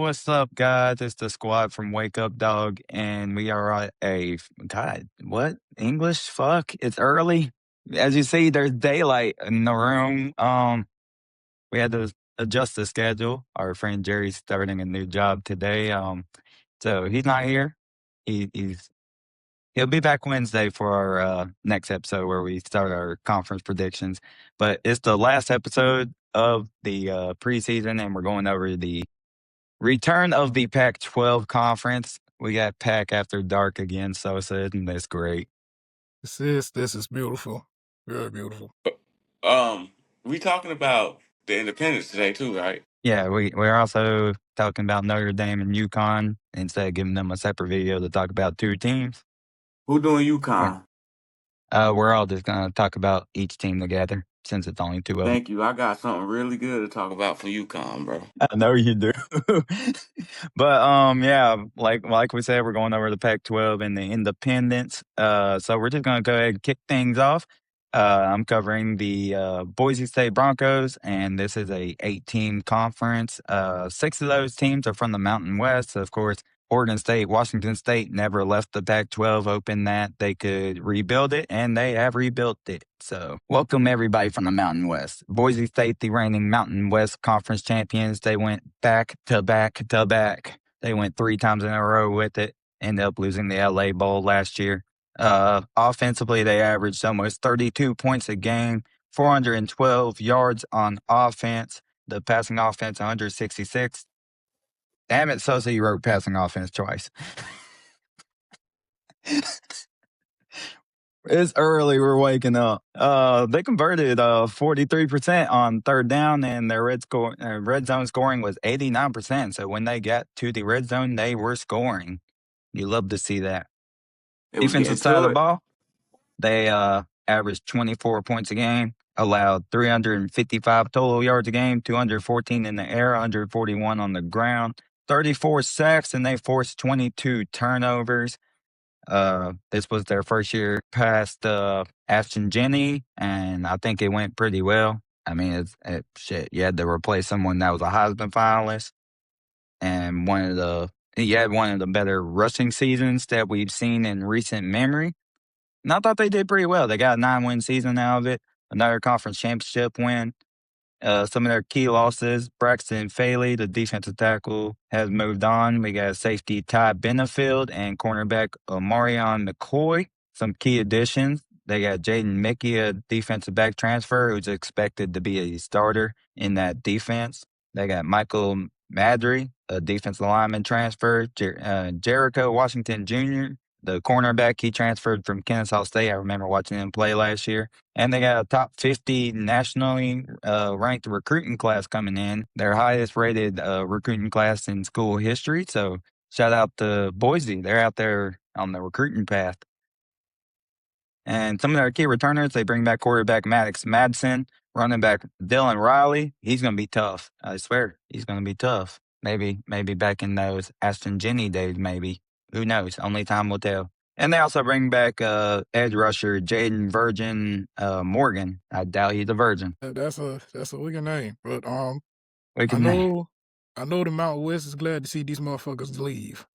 what's up, guys? It's the squad from Wake Up Dog, and we are at God, what? English? Fuck, it's early. As you see, there's daylight in the room. We had to adjust the schedule. Our friend Jerry's starting a new job today. So he's not here. He'll be back Wednesday for our next episode where we start our conference predictions. But it's the last episode of the preseason, and we're going over the return of the Pac-12 conference. We got Pac after dark again, so isn't this great? This is beautiful. Very beautiful. We talking about the independence today too, right? Yeah, we're also talking about Notre Dame and UConn instead of giving them a separate video to talk about two teams. Who doing UConn? We're all just gonna talk about each team together since it's only two of them. Thank you. I got something really good to talk about for UConn, bro. I know you do. But yeah, like we said, we're going over the Pac-12 and the independence. So we're just gonna go ahead and kick things off. I'm covering the Boise State Broncos, and this is a 8-team conference. 6 of those teams are from the Mountain West. Of course, Oregon State, Washington State never left the Pac-12 open that they could rebuild it, and they have rebuilt it. So welcome everybody from the Mountain West. Boise State, the reigning Mountain West Conference champions. They went back to back to back. They went 3 times in a row with it. Ended up losing the LA Bowl last year. Offensively, they averaged almost 32 points a game, 412 yards on offense. The passing offense, 166. Damn it, Sosa, you wrote passing offense twice. It's early, we're waking up. They converted 43% on third down, and their red zone scoring was 89%. So when they got to the red zone, they were scoring. You love to see that. Defensive side of the ball, they averaged 24 points a game, allowed 355 total yards a game, 214 in the air, 141 on the ground, 34 sacks, and they forced 22 turnovers. This was their first year past Ashton Jenney, and I think it went pretty well. I mean, shit, you had to replace someone that was a Heisman finalist, and you had one of the better rushing seasons that we've seen in recent memory. And I thought they did pretty well. They got a 9-win season out of it, another conference championship win. Some of their key losses, Braxton Faley, the defensive tackle, has moved on. We got safety Ty Benefield and cornerback Omarion McCoy. Some key additions. They got Jaden Mickey, a defensive back transfer, who's expected to be a starter in that defense. They got Michael Madry, a defensive lineman transfer. Jericho Washington Jr., the cornerback, he transferred from Kennesaw State. I remember watching him play last year. And they got a top 50 nationally ranked recruiting class coming in, their highest rated recruiting class in school history. So shout out to Boise. They're out there on the recruiting path. And some of their key returners, they bring back quarterback Maddox Madsen, running back Dylan Riley. He's going to be tough. I swear, he's going to be tough. Maybe back in those Ashton Jenney days, maybe. Who knows? Only time will tell. And they also bring back edge rusher Jaden Virgin Morgan. I doubt he's a virgin. That's a wicked name. But Wicked I name. know the Mountain West is glad to see these motherfuckers leave.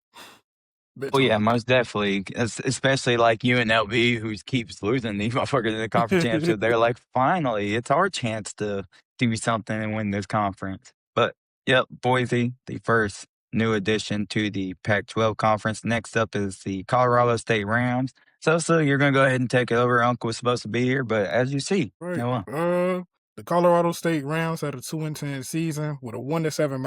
Oh yeah, most definitely. Especially like UNLV, who keeps losing these motherfuckers in the conference championship. They're like, finally, it's our chance to do something and win this conference. But yep, Boise, the first new addition to the Pac-12 conference. Next up is the Colorado State Rams. So you're going to go ahead and take it over. Uncle was supposed to be here, but as you see, right. no one. The Colorado State Rams had a 2-10 season with a 1-7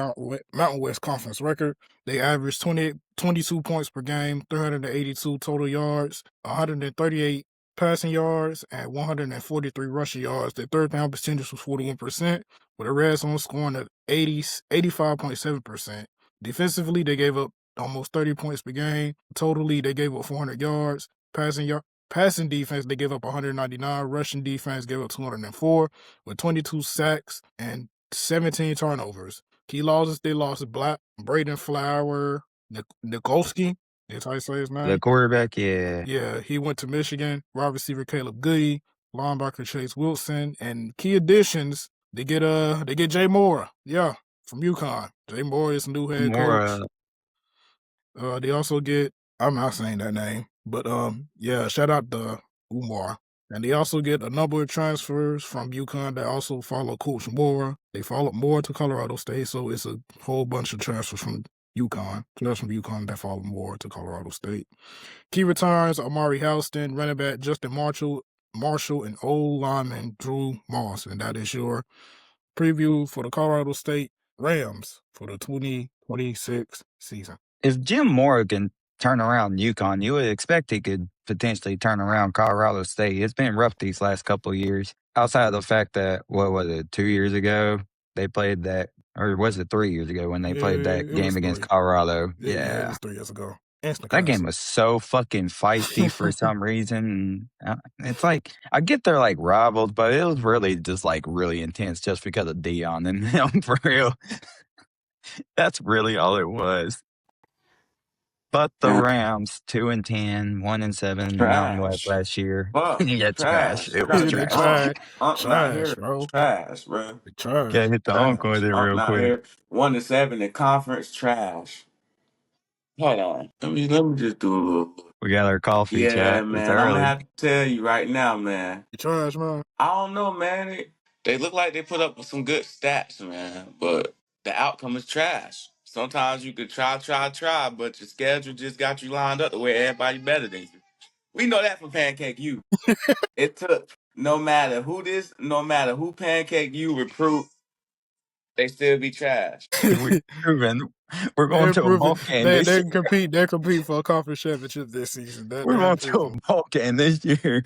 Mountain West Conference record. They averaged 22 points per game, 382 total yards, 138 passing yards, and 143 rushing yards. Their third down percentage was 41%, with a red zone scoring at 85.7%. Defensively, they gave up almost 30 points per game. Totally, they gave up 400 yards. Passing defense, they gave up 199. Rushing defense gave up 204 with 22 sacks and 17 turnovers. Key losses, they lost Braden Flower, Nikolsky. That's how you say his name. The quarterback, yeah. Yeah, he went to Michigan. Wide receiver Caleb Goody, linebacker Chase Wilson, and key additions, they get Jay Moore. Yeah, from UConn. Jay Moore is new head More, coach. They also get, I'm not saying that name, but yeah, shout out to Umar. And they also get a number of transfers from UConn that also follow Coach Moore. They followed Moore to Colorado State, so it's a whole bunch of transfers from UConn. Players from UConn that follow Moore to Colorado State. Key returns: Amari Houston, running back Justin Marshall, and old lineman Drew Moss. And that is your preview for the Colorado State Rams for the 2026 season. if Jim Moore can turn around UConn, you would expect he could potentially turn around Colorado State. It's been rough these last couple of years. Outside of the fact that, what was it, 2 years ago they played that, or was it 3 years ago when they played that It game was against 3. Colorado? Yeah, it Yeah. was 3 years ago. Instant That game classic. was so fucking feisty for some reason. It's like, I get they're like rivals, but it was really just like really intense just because of Dion and them, for real. That's really all it was. But the Man, Rams, 2-10, 1-7 in the Mountain West trash. last year. Fuck. Yeah, trash. Trash. It was Gotta They get trash. trash. not Trash, here. bro. Trash, bro. They trash. Gotta hit the uncle with Trash. it real Not quick. here. 1-7 in conference. Trash. Hold on. Let me just do a little. We got our coffee Yeah, chat. It's man. I'm gonna early. have to tell you right now, man. They trash, man. I don't know, man. They look like they put up some good stats, man, but the outcome is trash. Sometimes you could try, but your schedule just got you lined up the way everybody better than you. We know that from Pancake U. It took no matter who Pancake U recruit, they still be trash. We proven. We're They going to a improving. bowl game They this year. they compete. They compete for a conference championship this season. We're They're going to a improving. bowl game this year.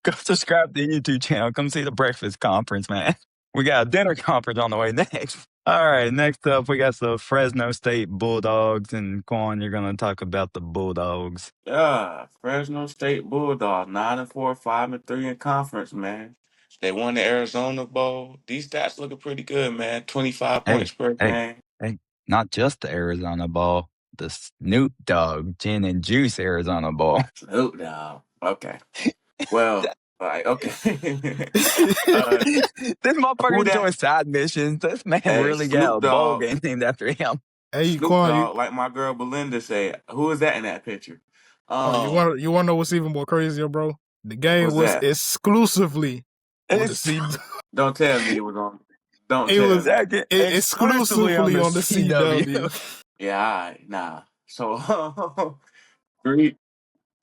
Go subscribe to the YouTube channel. Come see the breakfast conference, man. We got a dinner conference on the way next. All right, next up, we got the Fresno State Bulldogs. And Quan, you're going to talk about the Bulldogs. Yeah, Fresno State Bulldogs, 9-4, 5-3 in conference, man. They won the Arizona Bowl. These stats looking pretty good, man. 25 Hey, points per hey, game. hey, not just the Arizona Bowl, the Snoop Dogg Gin and Juice Arizona Bowl. Snoop Dogg. Okay. Well, like, okay. uh, This who motherfucker that? joins side missions. This man Hey, really got Snoop a bowl Dogg. game named after him. Hey, Snoop Quan, Dogg, like my girl Belinda said. Who is that in that picture? you want to know what's even more crazier, bro? The game What's was that? exclusively on the It's C. Don't tell me it was on. Don't It tell was me. exclusively on exclusively the on the CW. CW. Yeah, all right, nah. So three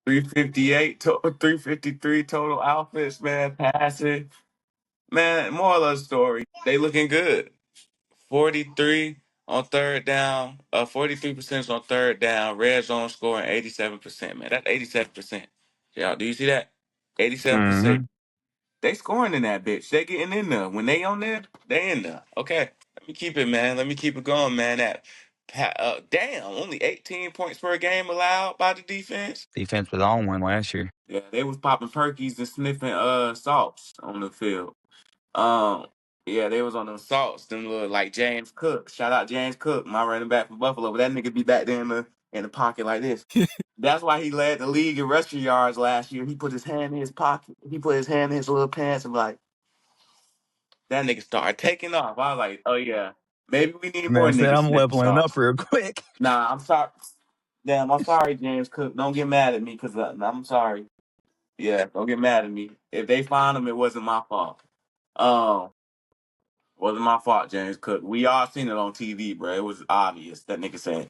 358 353 total outfits, man, passing. Man, moral of the story, they looking good. 43 on third down, 43% on third down, red zone scoring 87%, man. That's 87%. Y'all, do you see that? 87%. Mm-hmm. They scoring in that bitch. They getting in there. When they on there, they in there. Okay. Let me keep it, man. Let me keep it going, man. Damn, only 18 points per game allowed by the defense. Defense was on one last year. Yeah, they was popping perkies and sniffing salts on the field. Um, yeah, they was on them salts, them little like James Cook. Shout out James Cook, my running back from Buffalo. But that nigga be back there in the pocket like this. That's why he led the league in rushing yards last year. He put his hand in his pocket. He put his hand in his little pants and like that nigga started taking off. I was like, oh yeah, maybe we need more Man said, niggas I'm sniffing leveling salt. up real quick. Nah, I'm sorry. Damn, I'm sorry, James Cook. Don't get mad at me because I'm sorry. Yeah, don't get mad at me. If they found him, it wasn't my fault. Um, wasn't my fault, James Cook. We all seen it on TV, bro. It was obvious that nigga said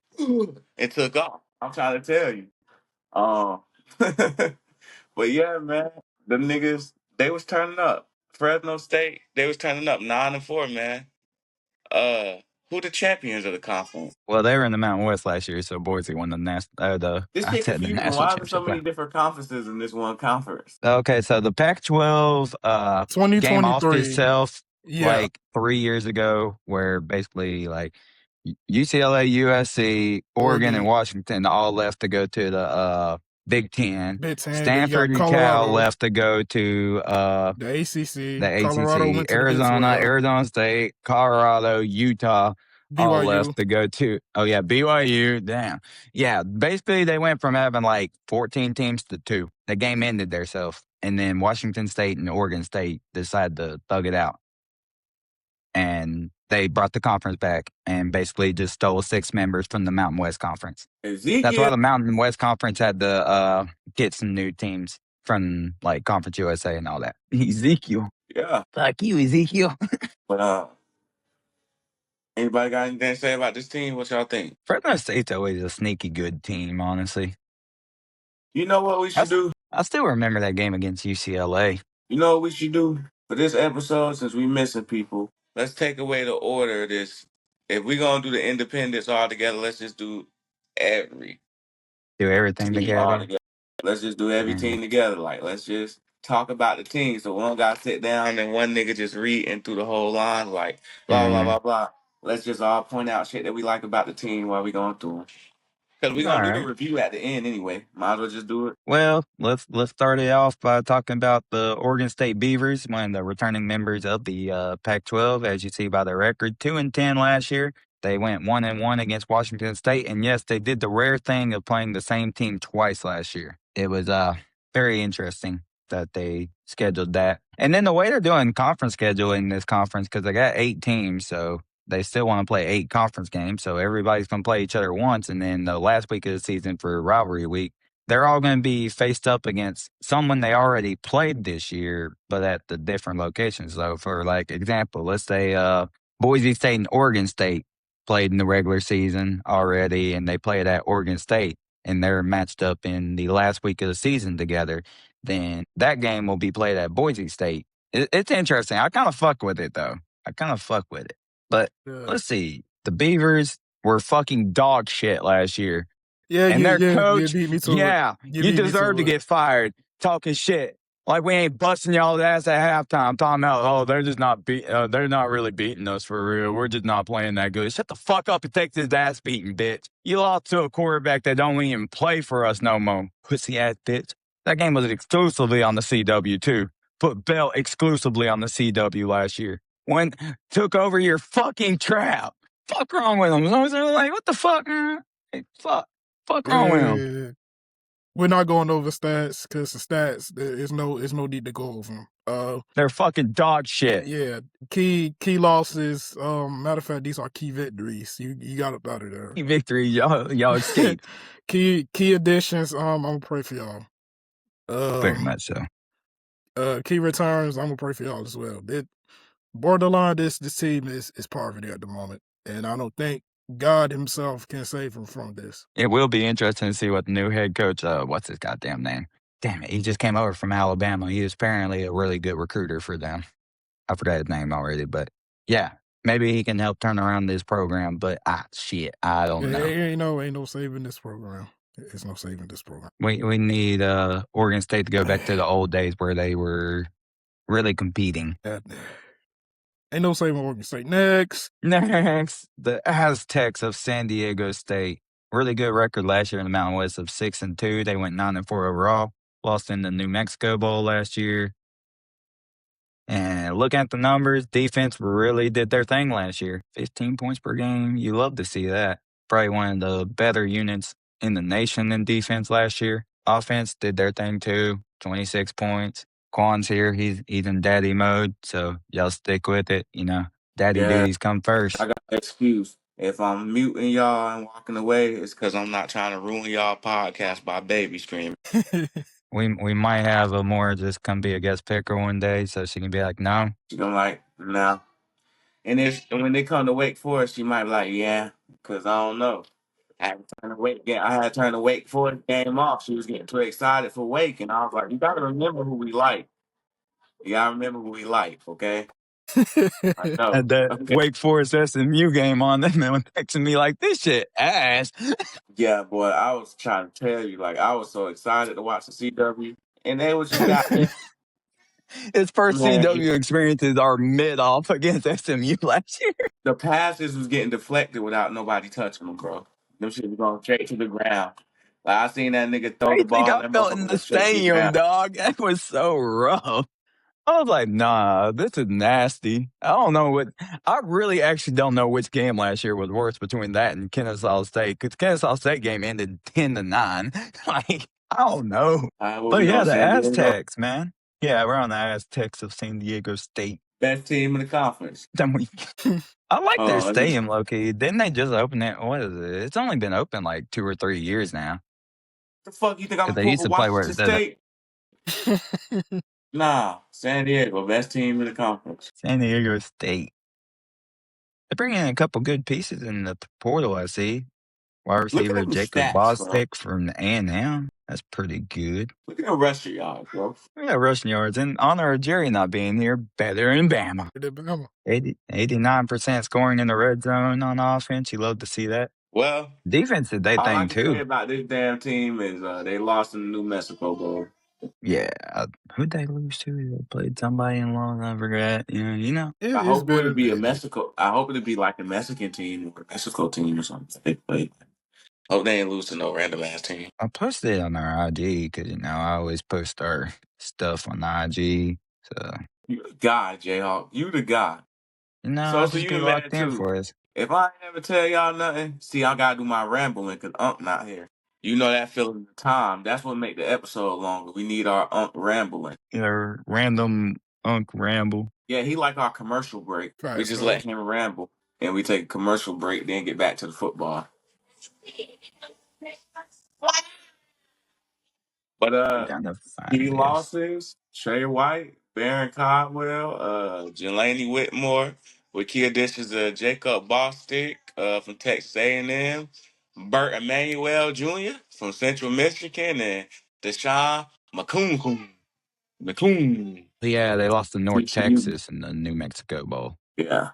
it took off. I'm trying to tell you. Um, but yeah, man, them niggas they was turning up. Fresno State, they was turning up 9-4, man. Uh, who the champions of the conference? Well, they were in the Mountain West last year, so Boise won This I shit said the confusing. national Why are there so championship. many different conferences in this one conference? Okay, so the Pac-12 game off 2023. itself Yeah, like 3 years ago, where basically like UCLA, USC, Oregon, and Oregon, Washington all left to go to the Big Ten. Big Ten. Then you got Stanford and Cal Colorado, left to go to the ACC. the Colorado ACC. went to the Big Arizona, 12. Arizona State, Colorado, Utah all BYU. left to go to, oh yeah, BYU. Damn. Yeah, basically they went from having like 14 teams to 2. The game ended theirself. And then Washington State and Oregon State decided to thug it out. and they brought the conference back and basically just stole 6 members from the Mountain West Conference. That's why Ezekiel. the Mountain West Conference had to get some new teams from like Conference USA and all that. Ezekiel. Yeah. Fuck you, Ezekiel. But anybody got anything to say about this team? What y'all think? Fresno State's always a sneaky good team, honestly. You know what we should do? I still remember that game against UCLA. You know what we should do for this episode, since we missing people? Let's take away the order of this. If we're gonna do the independents all together, let's just do every Do everything team all together. together. Let's just do every team together. Like, let's just talk about the team. So we don't gotta sit down and one nigga just reading through the whole line, like blah blah blah blah. Let's just all point out shit that we like about the team while we going through them. Because we're gonna do the review at the end anyway. Might as well just do it. Well, let's start it off by talking about the Oregon State Beavers, one of the returning members of the Pac-12. As you see by their record, 2-10 last year. They went 1-1 against Washington State, and yes, they did the rare thing of playing the same team twice last year. It was very interesting that they scheduled that. And then the way they're doing conference schedule in this conference, because they got 8 teams, so they still want to play 8 conference games. So everybody's going to play each other once, and then the last week of the season for rivalry week, they're all going to be faced up against someone they already played this year, but at the different locations. So for like example, let's say Boise State and Oregon State played in the regular season already, and they played at Oregon State, and they're matched up in the last week of the season together. Then that game will be played at Boise State. It's interesting. I kind of fuck with it, though. I kind of fuck with it. But let's see. The Beavers were fucking dog shit last year. Yeah, and their coach, you beat me to yeah, it. you deserve to get fired talking shit. Like we ain't busting y'all's ass at halftime talking about, oh, they're just not they're not really beating us for real. We're just not playing that good. Shut the fuck up and take this ass beating, bitch. You lost to a quarterback that don't even play for us no more. Pussy ass bitch. That game was exclusively on the CW too. Put Bell exclusively on the CW last year. When took over your fucking trap. Fuck wrong with them. I was like, what the fuck, man? Hey, fuck wrong with them. We're not going over stats because the stats, there's no need to go over them. They're fucking dog shit. Yeah, key losses. Matter of fact, these are key victories. You got up out of there. Key victories, y'all escaped. key additions. I'm gonna pray for y'all. Very much so. Key returns. I'm gonna pray for y'all as well. Borderline, this team is poverty at the moment, and I don't think God himself can save him from this. It will be interesting to see what the new head coach, what's his goddamn name? Damn it, he just came over from Alabama. He was apparently a really good recruiter for them. I forgot his name already, but yeah, maybe he can help turn around this program, but shit, I don't know. Ain't no saving this program. There's no saving this program. We need Oregon State to go back to the old days where they were really competing. Ain't no saving Oregon State. Next, the Aztecs of San Diego State. Really good record last year in the Mountain West of 6-2. They went 9-4 overall. Lost in the New Mexico Bowl last year. And looking at the numbers, defense really did their thing last year. 15 points per game. You love to see that. Probably one of the better units in the nation in defense last year. Offense did their thing too. 26 points. Quan's here. He's in daddy mode, so y'all stick with it. You know, daddy duties come first. I got an excuse. If I'm muting y'all and walking away, it's because I'm not trying to ruin y'all podcast by baby screaming. We might have a more just come be a guest picker one day, so she can be like, no. She's gonna like, no. And when they come to Wake Forest, she might be like, yeah, because I don't know. I had to turn the Wake Forest game off. She was getting too excited for Wake, and I was like, you gotta remember who we like. You gotta remember who we like, okay? I know. Had that Wake Forest SMU game on, that man was texting me like, this shit ass. Yeah, boy, I was trying to tell you, like, I was so excited to watch the CW, and they was just got his first CW experiences are mid-off against SMU last year. The passes was getting deflected without nobody touching them, bro. Them shit was going straight to the ground. Like, I seen that nigga throw the ball. I felt in the stadium, dog. That was so rough. I was like, nah, this is nasty. I really actually don't know which game last year was worse between that and Kennesaw State, because Kennesaw State game ended 10-9. Like, I don't know. But yeah, the Aztecs, man. Yeah, we're on the Aztecs of San Diego State. Best team in the conference. Then I like their Let me. stadium, low key. Didn't they just open it? What is it? It's only been open like 2 or 3 years now. The fuck you think I'm Because gonna they pull used for to play where Washington it said State? Nah, San Diego, best team in the conference. San Diego State. They're bringing in a couple good pieces in the portal, I see. Wide Look at receiver them Jacob stats, bro. Bostic from the A&M. That's pretty good. Look at them rushing yards, bro. We got rushing yards. In honor of Jerry not being here, better in Bama. 89% scoring in the red zone on offense. You love to see that. Well, Defense did they all I thing can say too. about this damn team is they lost in the New Mexico Bowl. Yeah. Who'd they lose to? They played somebody in long, I forgot. Yeah, you know. I It's hope it better would be a than Mexico. I hope it'd be like a Mexican team or a Mexico team or something. They play. Hope they ain't lose to no random ass team. I posted it on our IG because, I always post our stuff on the IG. So, You the guy, Jayhawk. You the guy. I So just you be the man locked in too. for us. If I ain't never tell y'all nothing, see, I gotta do my rambling because not here. You know that feeling of time. That's what make the episode longer. We need our rambling. Random Unk Ramble. Yeah, he like our commercial break. We facts, just bro. let him ramble, and we take a commercial break, then get back to the football. But I'm trying to key find this. losses: Trey White, Baron Caldwell, Jelani Whitmore, with key additions of Jacob Bostic from Texas A&M, Burt Emmanuel Jr. from Central Michigan, and Deshaun McCoon. McCoon. Yeah, they lost to North TCU. Texas in the New Mexico Bowl. Yeah.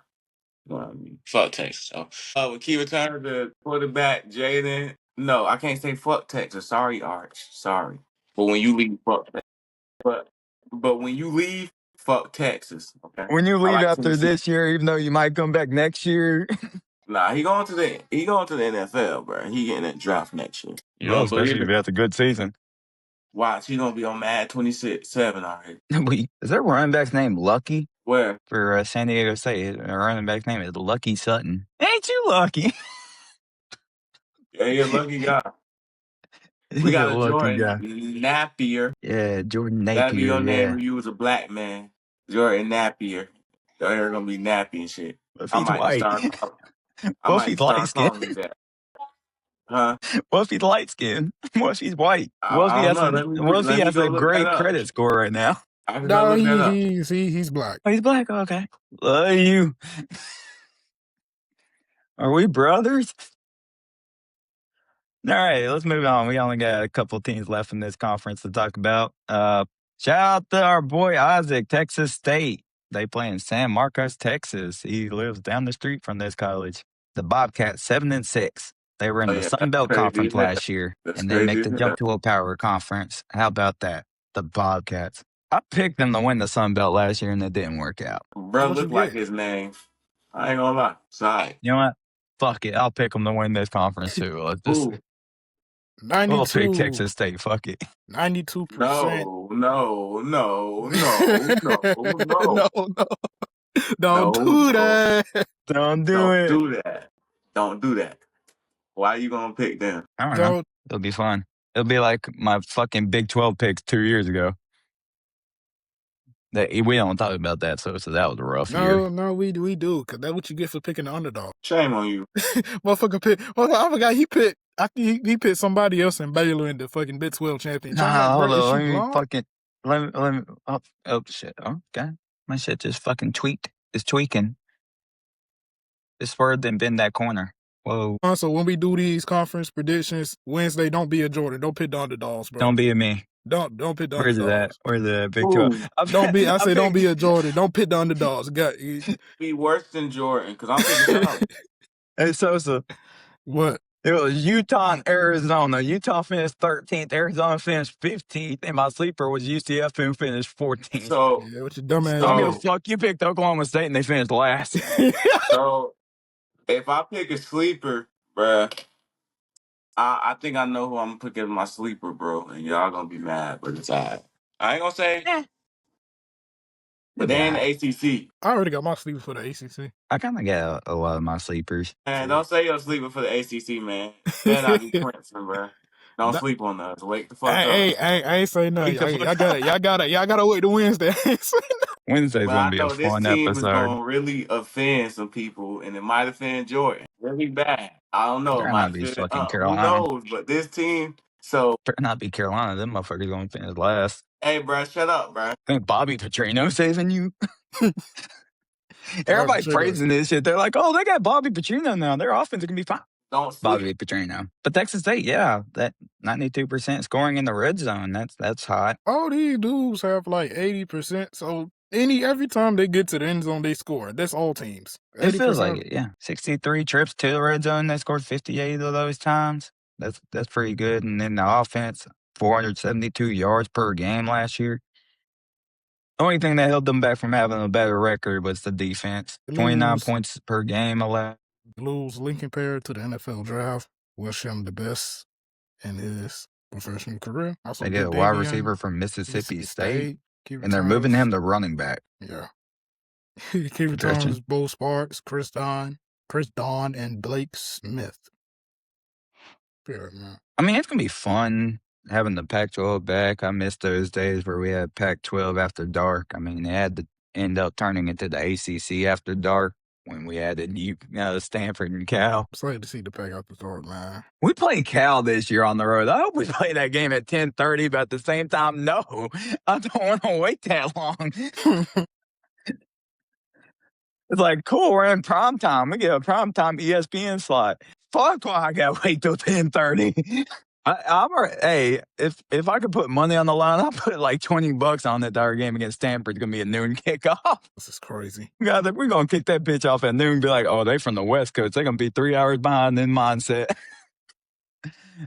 Well, I mean, fuck Texas. So, with key return to quarterback Jaden. No, I can't say fuck Texas. Sorry, Arch. Sorry. But when you leave, fuck Texas. But when you leave, fuck Texas. Okay. When you I leave like after Tennessee. this year, even though you might come back next year, Nah, he going to the NFL, bro. He getting that draft next year. You don't especially believe if it? you have a good season. Watch, he gonna be on Mad 26-7 already. Is there running back's name Lucky Where? for San Diego State? Our running back's name is Lucky Sutton. Ain't you lucky? Yeah, he a lucky guy. We He's a got a lucky Jordan guy. Napier. Yeah, Jordan That'd be Napier. your name Yeah. if you was a black man. Jordan Napier. Your hair gonna be nappy and shit. What if I he's might white? start. I What if might he's light start skinned? calling you that, huh? What if he's light skinned? What if he's white? What if I he don't has know. Let me a go look that great up. credit score right now? I can go No, look that up. he's black. Oh, he's black. Okay. Love you. Are we brothers? All right, let's move on. We only got a couple teams left in this conference to talk about. Shout out to our boy Isaac, Texas State. They play in San Marcos, Texas. He lives down the street from this college. The Bobcats 7-6. They were in Oh the yeah, Sun that's Belt crazy. Conference As hell. last year, That's and they make crazy. the As jump hell. to a power conference. How about that? The Bobcats. I picked them to win the Sun Belt last year, and it didn't work out. Bro, What you look like get? his name. I ain't gonna lie. Sorry. You know what? Fuck it. I'll pick them to win this conference too. Ooh, We'll pick 92, Texas State. Fuck it. 92%. no, no, no, no, no, No, no, no, don't no, do no. that. Don't do Don't it. do that. Don't do that. Why you gonna pick them? I don't know. Don't. It'll be fun. It'll be like my fucking Big 12 picks 2 years ago. We don't talk about that, so that was a rough year. No, we do, because that's what you get for picking the underdog. Shame on you. Motherfucker pick. I forgot he picked. I think he picked somebody else in Baylor in the fucking Big 12 championship. I'm like, Nah, bro, hold is on. you Let me blind? fucking. Let me. Oh, shit. Oh, God. My shit just fucking tweaked. It's tweaking. This word didn't bend that corner. Whoa. So when we do these conference predictions Wednesday, don't be a Jordan. Don't pick the underdogs, bro. Don't be a me. Don't pick the Where's it at? underdogs. Where's it at? Big 12. Ooh, Don't be. I say don't be a picked. Jordan. Don't pick the underdogs. be worse than Jordan because I'm picking Charlotte. Hey, Sosa. What? It was Utah and Arizona. Utah finished 13th. Arizona finished 15th. And my sleeper was UCF, who finished 14th. So, Yeah, what your dumb ass. I don't give a so, fuck. You picked Oklahoma State and they finished last. so if I pick a sleeper, bruh, I think I know who I'm gonna pick as my sleeper, bro, and y'all gonna be mad, but it's alright. I ain't gonna say, but they in the ACC. I already got my sleeper for the ACC. I kind of got a lot of my sleepers. Man, don't say your sleeper for the ACC, man. Better not be Clemson, bruh. Don't That- sleep on us. Wake the fuck up. I ain't say nothing. Wake the fuck Y'all gotta wait to Wednesday. Wednesday's But gonna I be a know this fun team is episode. gonna really offend some people, and it might offend Jordan really bad. I don't know. It Better might not be offend fucking who Carolina. knows? But this team. So Better not be Carolina. Them motherfuckers gonna finish last. hey, bro, shut up, bro. Think Bobby Petrino saving you? Bobby Everybody's Petrino. praising this shit. They're like, oh, they got Bobby Petrino now. Their offense is gonna be fine. Don't sleep. Bobby Petrino. But Texas State, yeah, that 92% scoring in the red zone. That's hot. All these dudes have like 80%. So every time they get to the end zone, they score. That's all teams. It feels 80%. like it, yeah. 63 trips to the red zone. They scored 58 of those times. That's pretty good. And then the offense, 472 yards per game last year. The only thing that held them back from having a better record was the defense. 29 points per game allowed. Lose Lincoln Perry to the NFL draft. Wish him the best in his professional career. Also They get a wide receiver from Mississippi State, and they're moving him to running back. Yeah. Keep returns Bo Sparks, Chris Don, and Blake Smith. Yeah, man. I mean, it's going to be fun having the Pac-12 back. I miss those days where we had Pac-12 after dark. I mean, they had to end up turning it to the ACC after dark when we added Stanford and Cal. Excited to see the Pac after dark, man. We played Cal this year on the road. I hope we play that game at 10:30, but at the same time, no. I don't want to wait that long. It's like, cool, we're in prime time. We get a prime time ESPN slot. Fuck why I gotta wait till 10:30. Hey, if I could put money on the line, I'll put like $20 on that our game against Stanford. It's gonna be a noon kickoff. This is crazy. We're gonna kick that bitch off at noon. Be like, oh, they from the West Coast. They're gonna be 3 hours behind in mindset.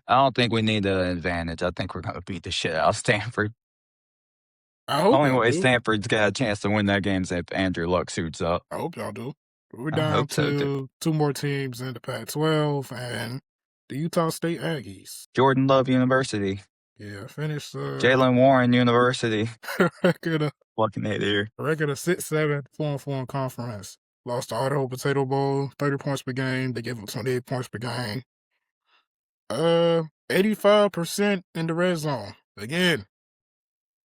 I don't think we need an advantage. I think we're gonna beat the shit out of Stanford. I hope Only way Stanford's got a chance to win that game is if Andrew Luck suits up. I hope y'all do. We're down to two more teams in the Pac-12 and the Utah State Aggies. Jordan Love University. Yeah, finished Jalen Warren University. record fucking it here. Record of 6-7, 4-4 in conference. Lost the Idaho Potato Bowl, 30 points per game. They gave up 28 points per game. 85% in the red zone. Again,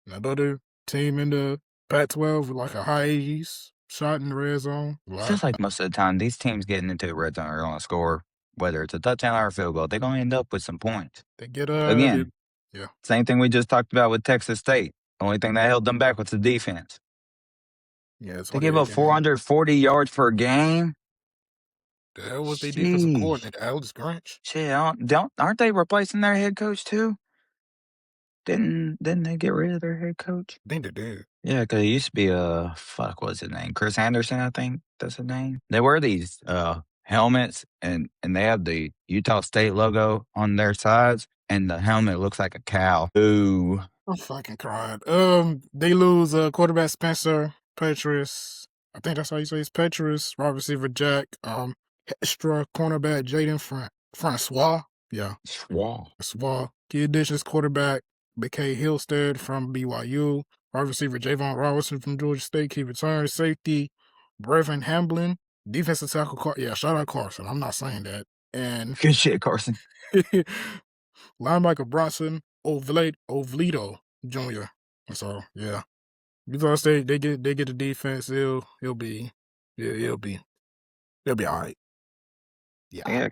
another team in the Pac-12 with like a high 80s shot in the red zone. It feels like most of the time these teams getting into the red zone are going to score, whether it's a touchdown or a field goal. They're going to end up with some points. They get again. Yeah. Same thing we just talked about with Texas State. The only thing that held them back was the defense. Yeah, they gave up 440 yards per game. The hell was their defensive coordinator, Alex Grinch? Shit, aren't they replacing their head coach too? Didn't they get rid of their head coach? I think they did. Yeah, because it used to be what's his name? Chris Anderson, I think that's his name. They wear these helmets and they have the Utah State logo on their sides, and the helmet looks like a cow. Ooh. I'm fucking crying. They lose quarterback Spencer Petras. I think that's how you say it's Petras. Wide receiver Jack. Extra cornerback Jaden Francois. Yeah. Francois. Key additions quarterback BK Hillstead from BYU. Wide receiver Javon Robinson from Georgia State. Key return safety Brevin Hamblin. Defensive tackle shout out Carson. I'm not saying that. And good shit, Carson. Linebacker Bronson Oviedo Jr. So yeah. Because they get the defense, they'll be all right. Yeah.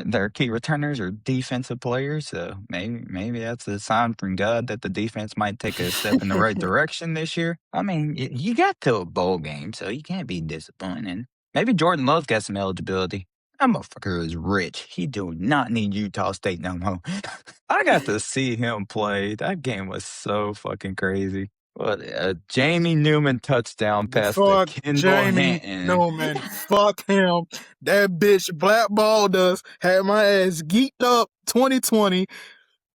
Their key returners are defensive players, so maybe that's a sign from God that the defense might take a step in the right direction this year. I mean, you got to a bowl game, so you can't be disappointed. Maybe Jordan Love's got some eligibility. That motherfucker is rich. He do not need Utah State no more. I got to see him play. That game was so fucking crazy. What a Jamie Newman touchdown pass to Kendall Hinton. Newman, fuck him. That bitch blackballed us. Had my ass geeked up 2020,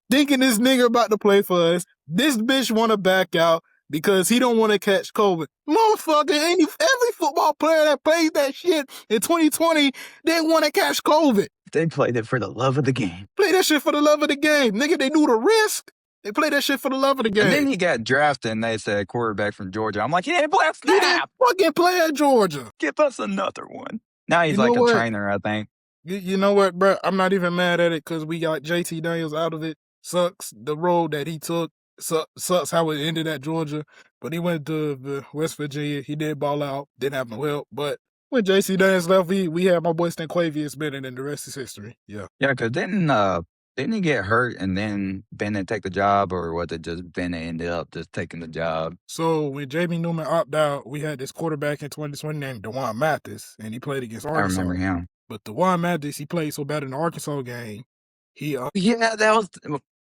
thinking this nigga about to play for us. This bitch want to back out because he don't want to catch COVID. Motherfucker, every football player that plays that shit in 2020 didn't want to catch COVID. They played it for the love of the game. Play that shit for the love of the game. Nigga, they knew the risk. They play that shit for the love of the game. And then he got drafted and they said quarterback from Georgia. I'm like, he didn't play a snap. He didn't fucking play at Georgia. Give us another one. Now he's like a trainer, I think. You know what, bro? I'm not even mad at it because we got JT Daniels out of it. Sucks the road that he took. Sucks how it ended at Georgia. But he went to West Virginia. He did ball out. Didn't have no help. But when JC Daniels left, we had my boy Stanquavius Bennett, and the rest is history. Yeah. Yeah, because didn't he get hurt and then Bennett take the job, or was it just Bennett ended up just taking the job? So when Jamie Newman opted out, we had this quarterback in 2020 named DeJuan Mathis, and he played against I Arkansas. remember him. But DeJuan Mathis, he played so bad in the Arkansas game. Yeah, that was.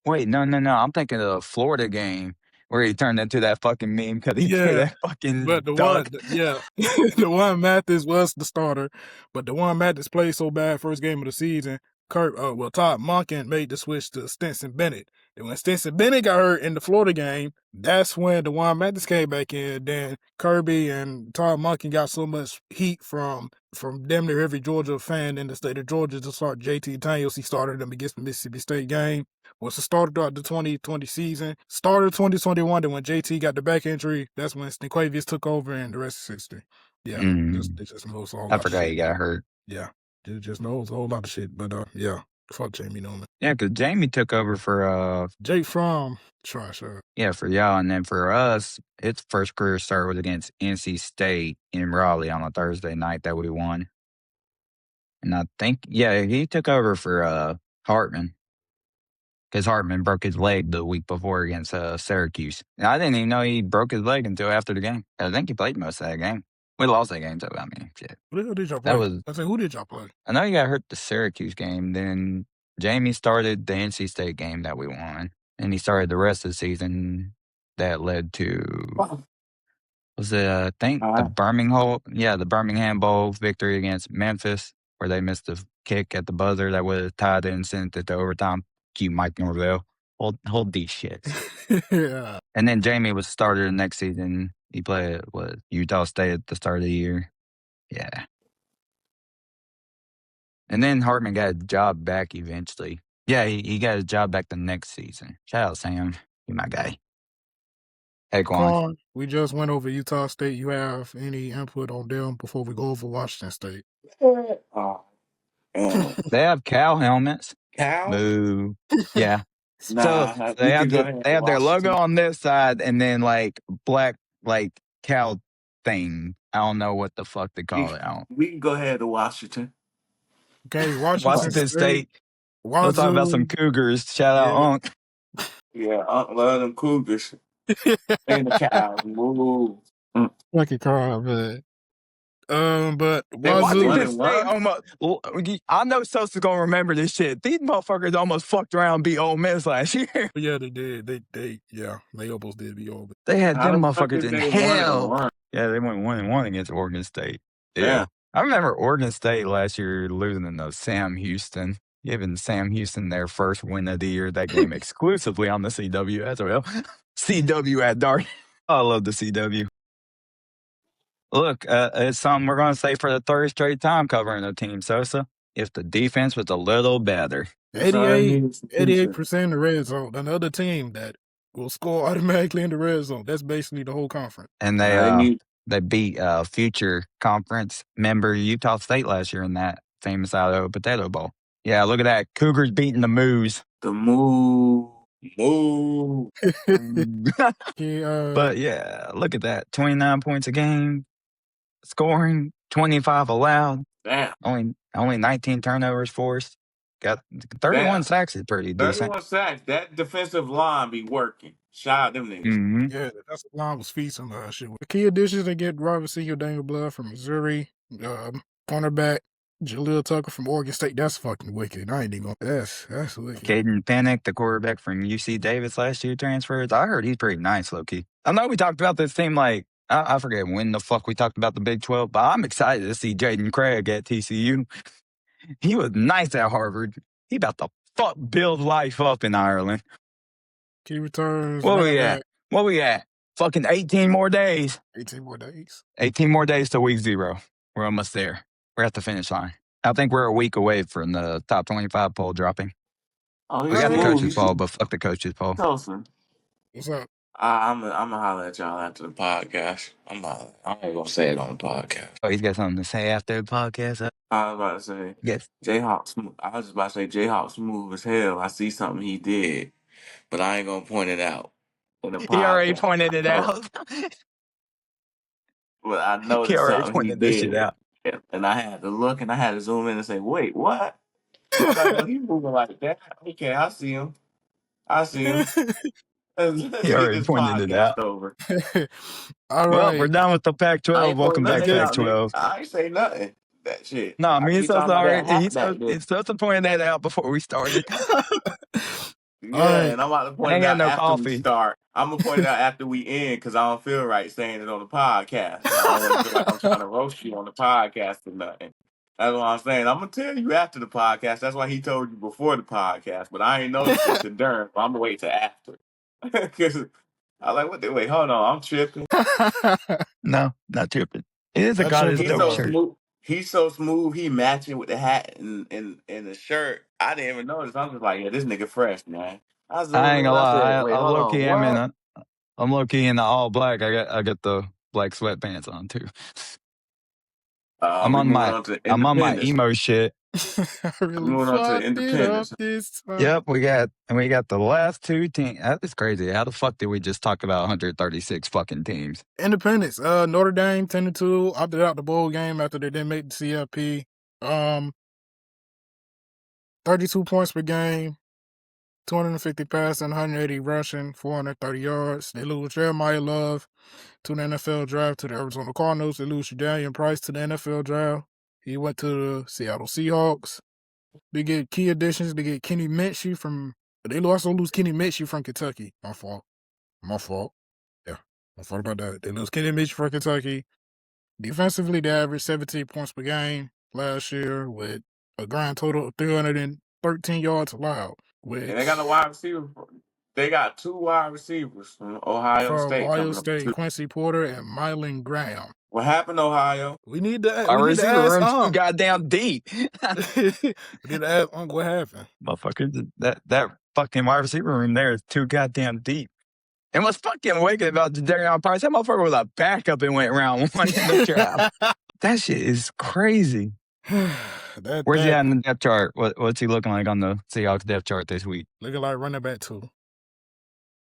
Wait, no. I'm thinking of the Florida game where he turned into that fucking meme because he threw that fucking But duck. DeJuan Mathis was the starter, but DeJuan Mathis played so bad first game of the season. Todd Monken made the switch to Stetson Bennett. And when Stetson Bennett got hurt in the Florida game, that's when DeJuan Mathis came back in. Then Kirby and Todd Monken got so much heat from damn near every Georgia fan in the state of Georgia to start JT Daniels. He started him against the Mississippi State game. Was the starter throughout the 2020 season. Started 2021, and when JT got the back injury, that's when Stanquavius took over, and the rest is history. Yeah, just knows a whole lot I forgot he got hurt. Yeah, just knows a whole lot of shit. But yeah, fuck Jamie Newman. Yeah, because Jamie took over for Jake Fromm. Sure. Yeah, for y'all, and then for us, his first career start was against NC State in Raleigh on a Thursday night that we won. And I think, he took over for Hartman. Because Hartman broke his leg the week before against Syracuse. And I didn't even know he broke his leg until after the game. I think he played most of that game. We lost that game, so I mean, shit. Who did y'all play? Who did y'all play? I know he got hurt the Syracuse game. Then Jamie started the NC State game that we won. And he started the rest of the season that led to, was it, I think, the Birmingham Bowl victory against Memphis, where they missed the kick at the buzzer that would have tied it and sent it to overtime. Cue Mike Norvell. Hold these shits. Yeah. And then Jamie was starter the next season. He played Utah State at the start of the year. Yeah. And then Hartman got his job back eventually. Yeah, he got his job back the next season. Shout out Sam. You my guy. Hey, Quan. We just went over Utah State. You have any input on them before we go over Washington State? They have cow helmets. Cow? Boo. Yeah. Nah, so they have their logo on this side and then like black like cow thing. I don't know what the fuck they call it. We can go ahead to Washington. Okay, Washington State. Let's talk about some Cougars. Shout out Unc. Yeah, Unc love them Cougars. And the cows. Woo. Lucky Carl, man. But Washington State almost. I know Sosa's gonna remember this shit. These motherfuckers almost fucked around and beat Ole Miss last year. Yeah, they did. They almost did beat Ole Miss. They had them motherfuckers in hell. Yeah, they went 1-1 against Oregon State. Yeah. I remember Oregon State last year losing to Sam Houston, giving Sam Houston their first win of the year. That game exclusively on the CW as well. CW at dark. I love the CW. Look, it's something we're going to say for the third straight time covering the team, Sosa. If the defense was a little better. 88% in the red zone. Another team that will score automatically in the red zone. That's basically the whole conference. And they beat future conference member Utah State last year in that famous Idaho Potato Bowl. Yeah, look at that. Cougars beating the Moos. The Moo. But yeah, look at that. 29 points a game. Scoring 25 allowed. Damn. Only 19 turnovers forced. Got 31 sacks is pretty decent. 31 sacks. That defensive line be working. Shout out them niggas. Mm-hmm. Yeah, the defensive line was feasting last year. The key additions, they get wide receiver Daniel Blood from Missouri, cornerback Jaleel Tucker from Oregon State. That's fucking wicked. I ain't even gonna. That's wicked. Caden Pennick, the quarterback from UC Davis last year, transfers. I heard he's pretty nice, low key. I know we talked about this team like. I forget when the fuck we talked about the Big 12, but I'm excited to see Jaden Craig at TCU. He was nice at Harvard. He about to build life up in Ireland. Key returns. What we at? Fucking 18 more days. 18 more days. 18 more days to week 0. We're almost there. We're at the finish line. I think we're a week away from the top 25 poll dropping. We got the coaches poll, but fuck the coaches poll. What's up? I'm gonna holler at y'all after the podcast. I ain't gonna say it on the podcast. Oh, he's got something to say after the podcast. I was about to say, Yes. Jayhawk smooth. I was just about to say Jayhawk smooth as hell. I see something he did, but I ain't gonna point it out in the He already podcast. pointed it out. But I He noticed already something he pointed this shit did, out. and I had to look and I had to zoom in and say, "Wait, what?" I was like, "Oh, he moving like that." Okay, I see him. I see him. Let's He get already this pointed it podcast out. over. All Well, we're right. done with the I Pac-12. ain't point Welcome back, Let's nothing get out, nigga. Pac-12. I ain't say nothing. That shit. No, I I mean, keep talking about that hat back there. he's supposed to point that out before we started. All Yeah, right. and I'm about to I point ain't it got out no after we coffee. start. I'm gonna point it out after we end because I don't feel right saying it on the podcast. I don't want to feel like I'm trying to roast you on the podcast or nothing. That's what I'm saying. I'm gonna tell you after the podcast. That's why he told you before the podcast, but I ain't noticed it to during. So I'm gonna wait till after. Because I like what? Wait, hold on. I'm tripping. No, not tripping. It is a Not goddess tripping He's at dope so all. shirt. smooth. He's so smooth. He matching with the hat and the shirt. I didn't even notice. I'm just like, yeah, this nigga fresh, man. I I zoomed ain't in. gonna I said, lie. wait, hold on, what? I'm low key in the all black. I got the black sweatpants on too. We moving on to I'm on my independence. emo shit. I We really moving on to fucked it up independence. this time. Yep, we got the last two teams. That is crazy. How the fuck did we just talk about 136 fucking teams? Independence. Notre Dame 10-2 opted out the bowl game after they didn't make the CFP. 32 points per game, 250 passing, 180 rushing, 430 yards. They lose Jeremiah Love to the NFL draft to the Arizona Cardinals. They lose Jadalian Price to the NFL draft. He went to the Seattle Seahawks. They get key additions. They get Kenny Minchey from. They also lose Kenny Minchey from Kentucky. My fault. Yeah, my fault about that. They lose Kenny Minchey from Kentucky. Defensively, they averaged 17 points per game last year with a grand total of 313 yards allowed. Which And they got a wide receiver. They got two wide receivers from Ohio from State Ohio coming up State, too. Quincy Porter and Mylan Graham. What happened, Ohio? We need to Our receiver ask room's too goddamn deep. we need to ask Unc what happened. Motherfucker, that fucking wide receiver room there is too goddamn deep. And what's fucking wicked about Jadarian Price, that motherfucker was a backup and went round one in the draft. That shit is crazy. Where's he at in the depth chart? What's he looking like on the Seahawks depth chart this week? Looking like running back 2.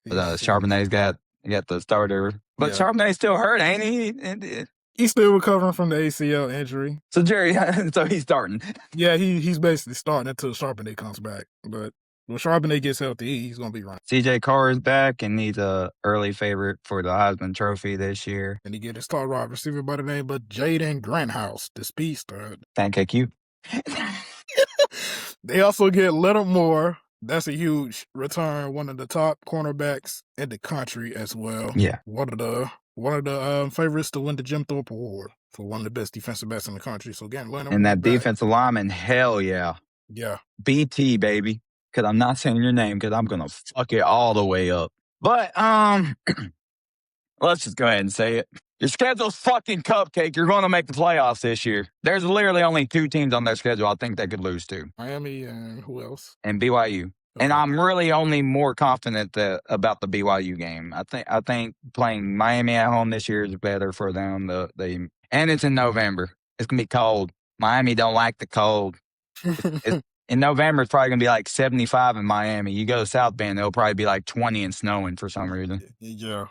Charbonnet's got the starter. But Yeah. Charbonnet's still hurt, ain't he? He's still recovering from the ACL injury. So so he's starting. Yeah, he's basically starting until Charbonnet comes back. But when Charbonnet gets healthy, he's going to be running. CJ Carr is back, and he's a early favorite for the Heisman Trophy this year. And he get a star wide receiver by the name of Jaden Granthouse, the speedster. Pancake you. They also get Little Moore. That's a huge return. One of the top cornerbacks in the country as well. Yeah. One of the favorites to win the Jim Thorpe Award for one of the best defensive backs in the country. So again, Little And Moore that back. defensive lineman, hell yeah. Yeah. BT, baby. Because I'm not saying your name because I'm going to fuck it all the way up. But, let's just go ahead and say it. Your schedule's fucking cupcake. You're going to make the playoffs this year. There's literally only two teams on their schedule I think they could lose to. Miami and who else? And BYU. Okay. And I'm really only more confident about the BYU game. I think playing Miami at home this year is better for them. And it's in November. It's going to be cold. Miami don't like the cold. In November, it's probably going to be like 75 in Miami. You go to South Bend, it'll probably be like 20 and snowing for some reason. Yeah.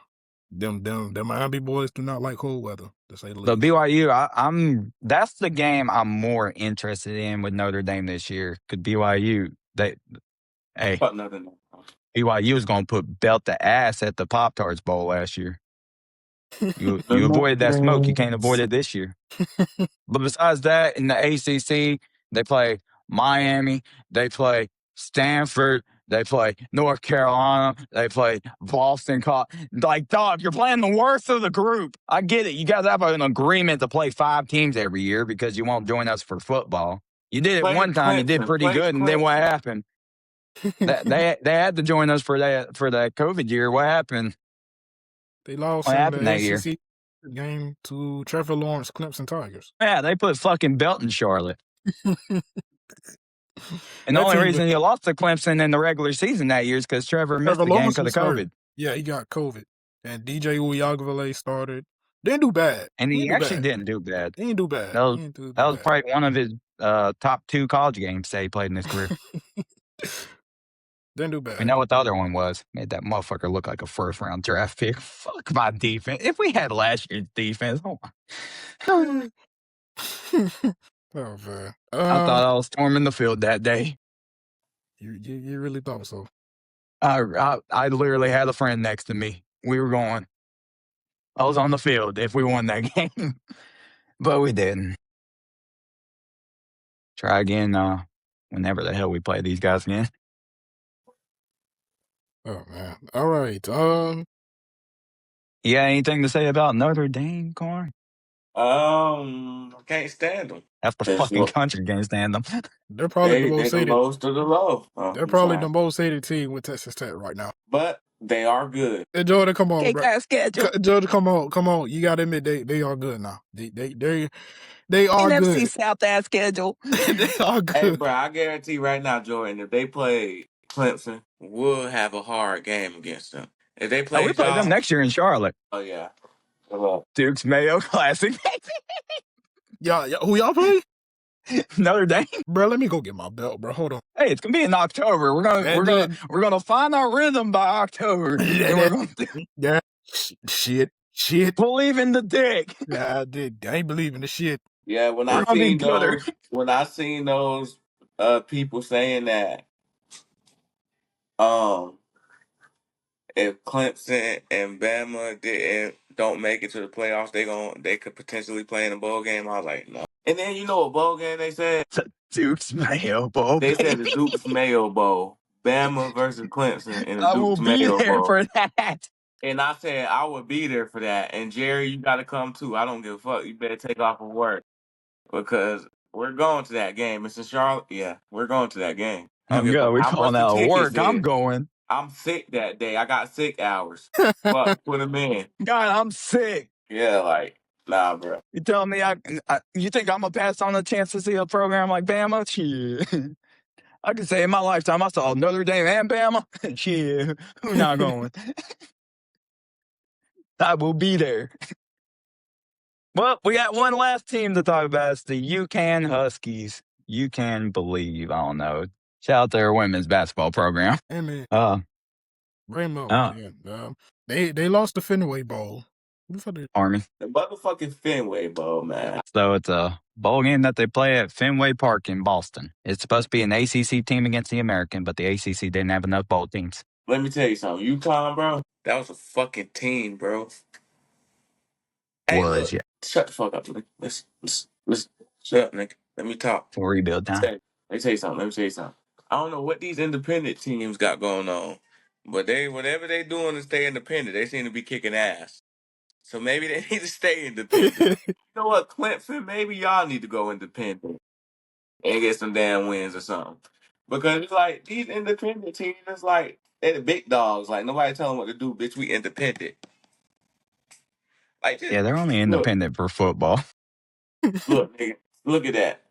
Them Miami boys do not like cold weather, to say the least. But BYU, that's the game I'm more interested in with Notre Dame this year. Because BYU, BYU was going to put belt to ass at the Pop-Tarts Bowl last year. You avoided that smoke. You can't avoid it this year. But besides that, in the ACC, they play Miami, they play Stanford, they play North Carolina, they play Boston. Like, dog, you're playing the worst of the group. I get it. You guys have an agreement to play 5 teams every year because you won't join us for football. You did it one time. You did pretty good, and then what happened? they had to join us for that COVID year. What happened? They lost what in happened the that year? ACC game to Trevor Lawrence Clemson Tigers. Yeah, they put fucking belt in Charlotte. And the only reason you lost to Clemson in the regular season that year is because Trevor missed the game because of COVID. Yeah, he got COVID. And DJ Uyagavale started. Didn't do bad. And He he didn't do actually bad. didn't do bad. He didn't do bad. That was, He didn't do that was bad. probably one of his top 2 college games that he played in his career. Didn't do We bad. know what the other one was. Made that motherfucker look like a first-round draft pick. Fuck my defense. If we had last year's defense, oh my. Oh man. I thought I was storming the field that day. You really thought so? I literally had a friend next to me. We were going. I was on the field if we won that game, but we didn't. Try again whenever the hell we play these guys again. Oh man. All right. You got anything to say about Notre Dame, Corn? I can't stand them. Half the fucking country can't stand them. They're probably the They most the hated. lowest of the low. They're probably the most hated team with Texas Tech right now. But they are good. Hey, Jordan, come on, Cake bro. ass schedule. Jordan, come on. You gotta admit they are good now. They are NFC good. South ass schedule. They are good. Hey, bro, I guarantee right now, Jordan, if they play Clemson, we'll have a hard game against them. If they play We play them next year in Charlotte. Oh, yeah. Hello. Duke's Mayo Classic. Yeah, who y'all play? Notre Dame. Bro, let me go get my belt, bro. Hold on. Hey, it's gonna be in October. We're gonna find our rhythm by October. And we're gonna Yeah. Shit. believe in the dick. Yeah, I ain't believing the shit. Yeah, when We're I gonna be seen gooder. those people saying that if Clemson and Bama don't make it to the playoffs, they could potentially play in a bowl game. I was like, no. And then you know what bowl game they said? It's a Duke's Mayo Bowl. They Baby. said the Duke's Mayo Bowl. Bama versus Clemson in the I will Duke's be Mayo there Bowl. for that. And I said I would be there for that. And Jerry, you gotta come too. I don't give a fuck. You better take off of work. Because we're going to that game. It's in Charlotte. Yeah, we're going to that game. I don't give a Yeah, fuck we how much calling the out of tickets work. I'm is. going. I'm sick that day. I got sick hours. Fuck, put them in. God, I'm sick. Yeah, like, nah, bro. You telling me you think I'm gonna pass on a chance to see a program like Bama? Shit. I could say in my lifetime I saw Notre Dame and Bama. Shit, who not going? I will be there. Well, we got one last team to talk about. It's the UConn Huskies. You can believe, I don't know. Shout out to their women's basketball program. Hey, man. Rainbow. Yeah. They lost the Fenway Bowl. Army. The motherfucking Fenway Bowl, man. So it's a bowl game that they play at Fenway Park in Boston. It's supposed to be an ACC team against the American, but the ACC didn't have enough bowl teams. Let me tell you something. UConn, bro, that was a fucking team, bro. Hey, look, Yeah. shut the fuck up, nigga. Let's shut up, nigga. Let me talk. For rebuild time. Let me tell you something. I don't know what these independent teams got going on, but whatever they doing to stay independent, they seem to be kicking ass. So maybe they need to stay independent. You know what, Clemson? Maybe y'all need to go independent and get some damn wins or something. Because it's like these independent teams, it's like they're the big dogs. Like nobody tell them what to do, bitch. We independent. Like Yeah, they're only independent for football. Look, nigga, look at that.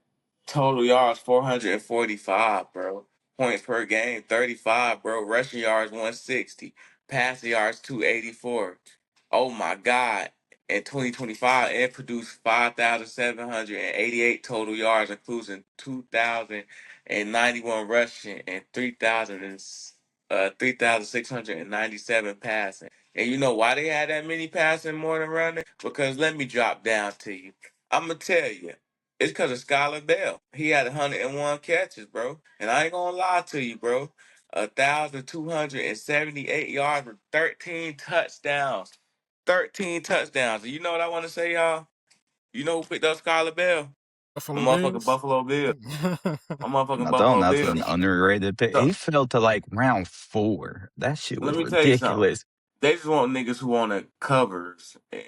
Total yards 445, bro. Points per game 35, bro. Rushing yards 160. Passing yards 284. Oh my God. In 2025, it produced 5,788 total yards, including 2,091 rushing and 3,697 passing. And you know why they had that many passing more than running? Because let me drop down to you. I'm going to tell you. It's because of Skylar Bell. He had 101 catches, bro. And I ain't going to lie to you, bro. 1,278 yards with 13 touchdowns. 13 touchdowns. And you know what I want to say, y'all? You know who picked up Skylar Bell? Motherfucking Buffalo Bills. That's an underrated pick. He fell to like round 4. That shit was ridiculous. They just want niggas who want to covers and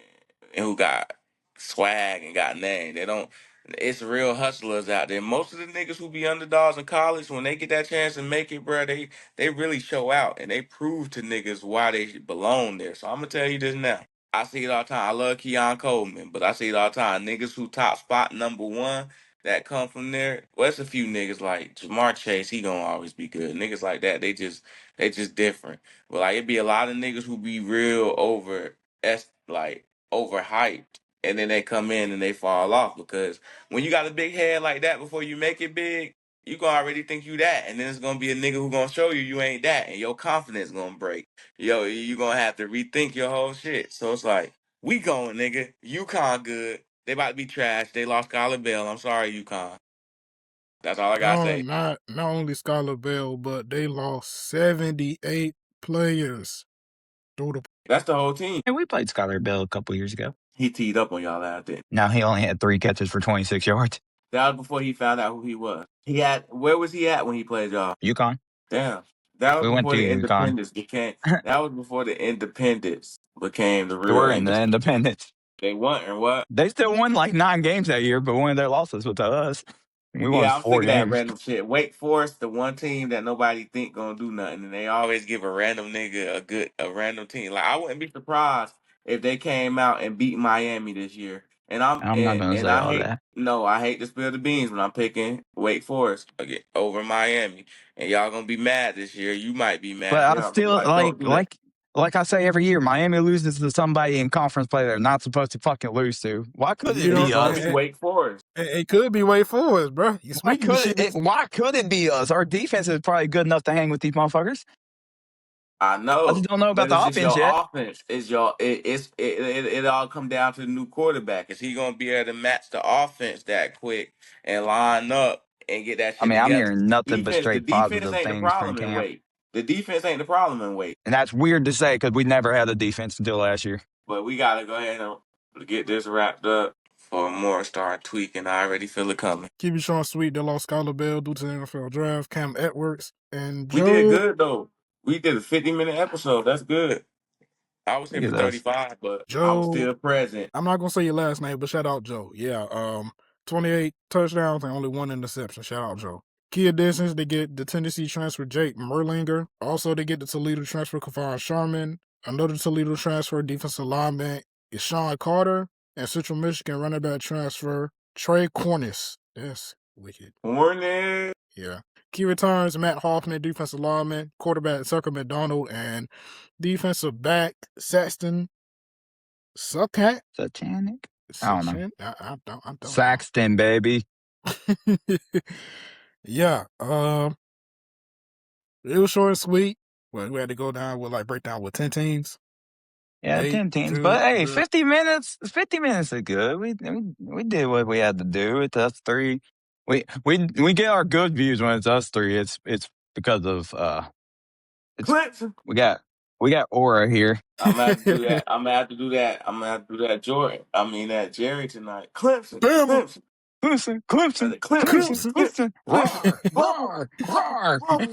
who got swag and got name. They don't. It's real hustlers out there. Most of the niggas who be underdogs in college, when they get that chance to make it, bro, they really show out and they prove to niggas why they belong there. So I'm gonna tell you this now. I see it all the time. I love Keon Coleman, but I see it all the time. Niggas who top spot number 1, that come from there. Well, it's a few niggas like Jamar Chase. He gonna always be good. Niggas like that, they just different. But like it be a lot of niggas who be real like overhyped, and then they come in and they fall off because when you got a big head like that, before you make it big, you gonna already think you that, and then it's gonna be a nigga who gonna show you ain't that, and your confidence gonna break. Yo, you gonna have to rethink your whole shit. So it's like we going, nigga. UConn good. They about to be trash. They lost Skylar Bell. I'm sorry, UConn. That's all I gotta No, say. not only Skylar Bell, but they lost 78 players through the. That's the whole team. And we played Skylar Bell a couple years ago. He teed up on y'all out there. Now he only had 3 catches for 26 yards. That was before he found out who he was. Where was he at when he played y'all? UConn. Damn. That We was went before to the UConn. independence became. That was before the independence became the They real were in the independence. Independence. They won or what? They still won like 9 games that year, but one of their losses was to us. We won Yeah, I was 4 thinking that games. random shit. Wake Forest, the one team that nobody think gonna do nothing, and they always give a random nigga a random team. Like I wouldn't be surprised if they came out and beat Miami this year. And I'm not gonna say I all hate that. no, I hate to spill the beans when I'm picking Wake Forest over Miami, and y'all gonna be mad this year. You might be mad. But I Y'all gonna be still like, don't do that. like I say every year, Miami loses to somebody in conference play they're not supposed to fucking lose to. Why could You it know, be It's gonna us? be Wake Forest. it could be Wake Forest, bro. You Why speaking the could shit. it be us? Our defense is probably good enough to hang with these motherfuckers. I I know, just don't know about but the it's just offense your yet. offense. It all come down to the new quarterback. Is he gonna be able to match the offense that quick and line up and get that I shit mean, I'm together? hearing nothing but The straight defense positive ain't the things from problem in camp. weight. The defense ain't the problem in weight. And that's weird to say because we never had a defense until last year. But we gotta go ahead and get this wrapped up for more start tweaking. I already feel it coming. Keep it short and sweet. They lost Skylar Bell due to the NFL draft. Cam Edwards and We did Joe. good though. We did a 50-minute episode. That's good. I was here Look for at us. 35, but I was Joe. still present. I'm not gonna say your last name, but shout out Joe. Yeah, 28 touchdowns and only 1 interception. Shout out Joe. Key additions: they get the Tennessee transfer Jake Merlinger. Also, they get the Toledo transfer Kavon Sharman. Another Toledo transfer defensive lineman is Sean Carter, and Central Michigan running back transfer Trey Cornish. That's wicked. Morning. Yeah. Key returns: Matt Hoffman, defensive lineman, quarterback Tucker McDonald, and defensive back Saxton Succat. Satanic? I don't know. I don't Saxton, baby. know. Yeah. It was short and sweet. Well, we had to go down with break down with 10 teams. Yeah, 8, 10 teams. 2, But hey, good. 50 minutes. 50 minutes is good. We did what we had to do. It's us 3. We get our good views when it's us 3. It's because of Clemson. we got aura here. I'm gonna have to do that. I'm gonna have to do that. I'm gonna have to do that, Jordan. I mean that Jerry tonight. Clemson. Bama. Clemson. Clemson, Clemson. Clemson. Clemson. Roar, Bubble. roar, roar.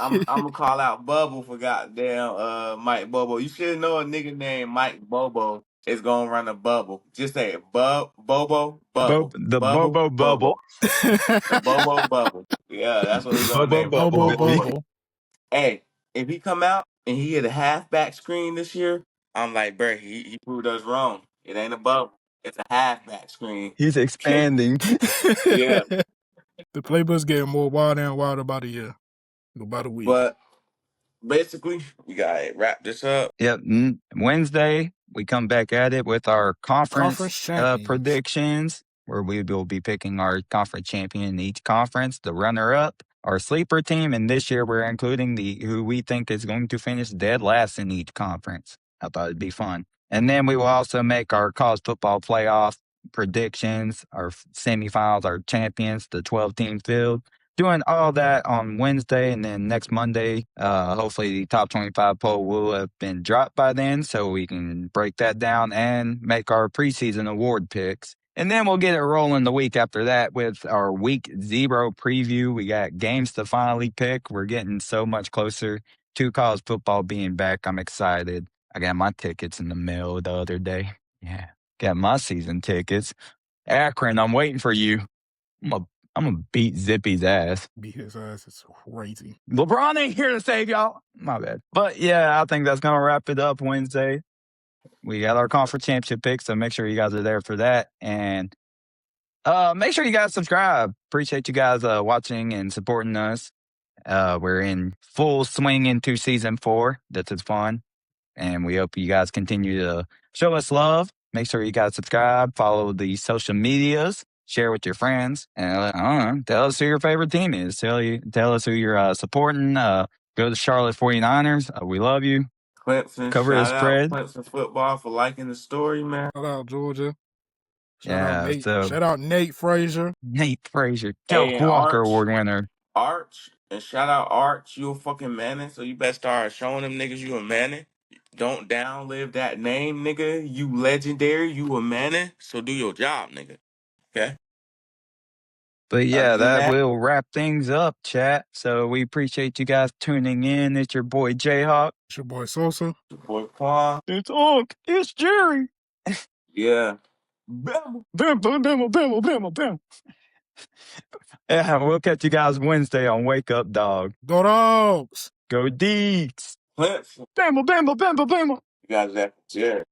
I'm gonna call out Bubble for goddamn Mike Bobo. You should know a nigga named Mike Bobo is gonna run a bubble. Just say it. Bobo bubble. The Bubble Bobo Bobo. bubble. The Bobo bubble. Yeah, that's what we're gonna Bobo name it. bubble, Bobo baby. Bubble. Hey, if he come out and he hit a halfback screen this year, I'm like, bro, he proved us wrong. It ain't a bubble. It's a halfback screen. He's expanding. Yeah. The playbook's getting more wilder and wilder by the year. By the week. But basically, we gotta wrap this up. Yep. Wednesday, we come back at it with our conference champions. predictions, where we will be picking our conference champion in each conference, the runner-up, our sleeper team, and this year we're including who we think is going to finish dead last in each conference. I thought it'd be fun. And then we will also make our college football playoff predictions, our semifinals, our champions, the 12-team field. Doing all that on Wednesday, and then next Monday, hopefully the top 25 poll will have been dropped by then, so we can break that down and make our preseason award picks. And then we'll get it rolling the week after that with our week 0 preview. We got games to finally pick. We're getting so much closer to college football being back. I'm excited. I got my tickets in the mail the other day. Yeah, got my season tickets. Akron, I'm waiting for you. I'm gonna beat Zippy's ass. Beat his ass. It's crazy. LeBron ain't here to save y'all. My bad. But yeah, I think that's gonna wrap it up Wednesday. We got our conference championship picks, so make sure you guys are there for that. And Make sure you guys subscribe. Appreciate you guys watching and supporting us. We're in full swing into season 4. This is fun. And we hope you guys continue to show us love. Make sure you guys subscribe, follow the social medias, share with your friends, and I don't know, tell us who your favorite team is. Tell us who you're supporting. Go to Charlotte 49ers. We love you. Clemson, Cover the shout out spread. Clemson football for liking the story, man. Shout out Georgia. Shout out Yeah, Nate. so Shout out Nate Frazier. Nate Frazier, Hey, Doak and Walker Award winner. Arch, and shout out Arch. You a fucking manning, so you better start showing them niggas you a manning. Don't downlive that name, nigga. You legendary. You a manning, so do your job, nigga. Okay. But yeah, Other than that will wrap things up, chat. So we appreciate you guys tuning in. It's your boy Jayhawk. It's your boy Sosa. your boy Quan. It's Unk. It's Jerry. Yeah. Bam, bam, bam, bam, bam, bam, bam. Yeah, we'll catch you guys Wednesday on Wake Up Dog. Go Dogs. Go Deeks. Clemson. Bam, bam, bam, bam, bam. You guys that Jerry.